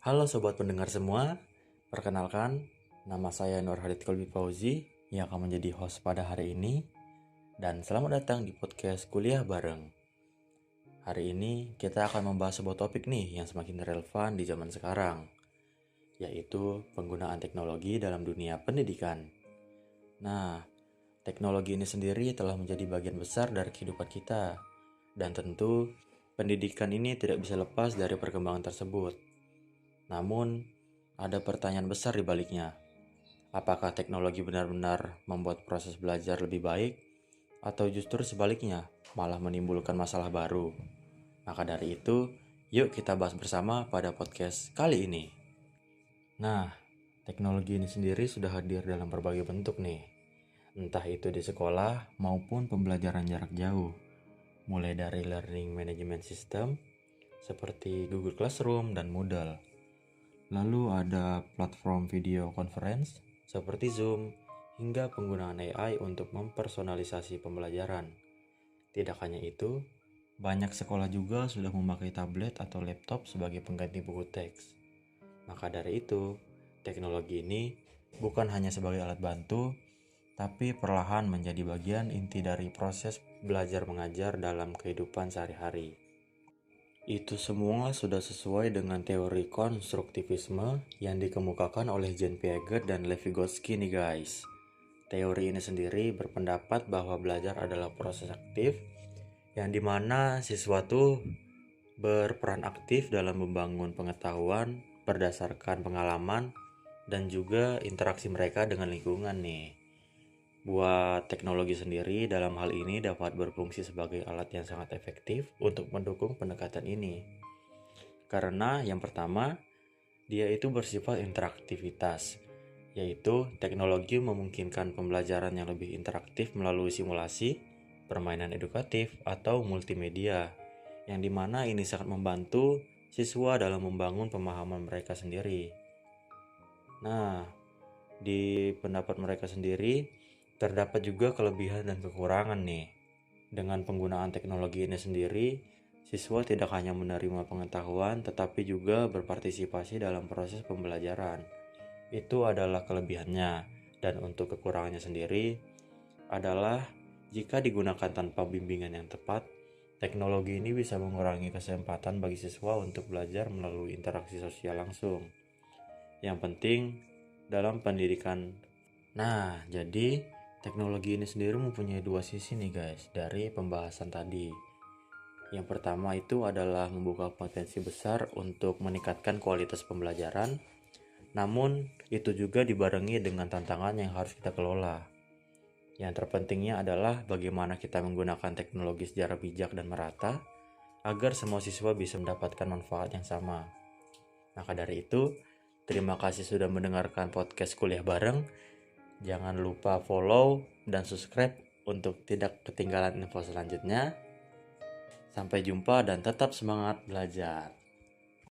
Halo sobat pendengar semua, perkenalkan nama saya Nur Halid Kolbi Fauzi yang akan menjadi host pada hari ini dan selamat datang di podcast Kuliah Bareng. Hari ini kita akan membahas sebuah topik nih yang semakin relevan di zaman sekarang, yaitu penggunaan teknologi dalam dunia pendidikan. Nah, teknologi ini sendiri telah menjadi bagian besar dari kehidupan kita dan tentu pendidikan ini tidak bisa lepas dari perkembangan tersebut. Namun, ada pertanyaan besar di baliknya. Apakah teknologi benar-benar membuat proses belajar lebih baik, atau justru sebaliknya, malah menimbulkan masalah baru? Maka dari itu, yuk kita bahas bersama pada podcast kali ini. Nah, teknologi ini sendiri sudah hadir dalam berbagai bentuk nih. Entah itu di sekolah maupun pembelajaran jarak jauh. Mulai dari learning management system, seperti Google Classroom dan Moodle. Lalu ada platform video conference seperti Zoom, hingga penggunaan AI untuk mempersonalisasi pembelajaran. Tidak hanya itu, banyak sekolah juga sudah memakai tablet atau laptop sebagai pengganti buku teks. Maka dari itu, teknologi ini bukan hanya sebagai alat bantu, tapi perlahan menjadi bagian inti dari proses belajar mengajar dalam kehidupan sehari-hari. Itu semua sudah sesuai dengan teori konstruktivisme yang dikemukakan oleh Jean Piaget dan Lev Vygotsky nih guys. Teori ini sendiri berpendapat bahwa belajar adalah proses aktif yang dimana siswa tuh berperan aktif dalam membangun pengetahuan berdasarkan pengalaman dan juga interaksi mereka dengan lingkungan nih. Buat teknologi sendiri dalam hal ini dapat berfungsi sebagai alat yang sangat efektif untuk mendukung pendekatan ini. Karena yang pertama, dia itu bersifat interaktivitas, yaitu teknologi memungkinkan pembelajaran yang lebih interaktif melalui simulasi, permainan edukatif, atau multimedia, yang dimana ini sangat membantu siswa dalam membangun pemahaman mereka sendiri. Nah, di pendapat mereka sendiri, terdapat juga kelebihan dan kekurangan nih. Dengan penggunaan teknologi ini sendiri, siswa tidak hanya menerima pengetahuan tetapi juga berpartisipasi dalam proses pembelajaran. Itu adalah kelebihannya. Dan untuk kekurangannya sendiri adalah jika digunakan tanpa bimbingan yang tepat, teknologi ini bisa mengurangi kesempatan bagi siswa untuk belajar melalui interaksi sosial langsung. Yang penting dalam pendidikan. Nah, jadi teknologi ini sendiri mempunyai dua sisi nih guys dari pembahasan tadi. Yang pertama itu adalah membuka potensi besar untuk meningkatkan kualitas pembelajaran. Namun, itu juga dibarengi dengan tantangan yang harus kita kelola. Yang terpentingnya adalah bagaimana kita menggunakan teknologi secara bijak dan merata agar semua siswa bisa mendapatkan manfaat yang sama. Maka dari itu, terima kasih sudah mendengarkan podcast Kuliah Bareng. Jangan lupa follow dan subscribe untuk tidak ketinggalan info selanjutnya. Sampai jumpa dan tetap semangat belajar.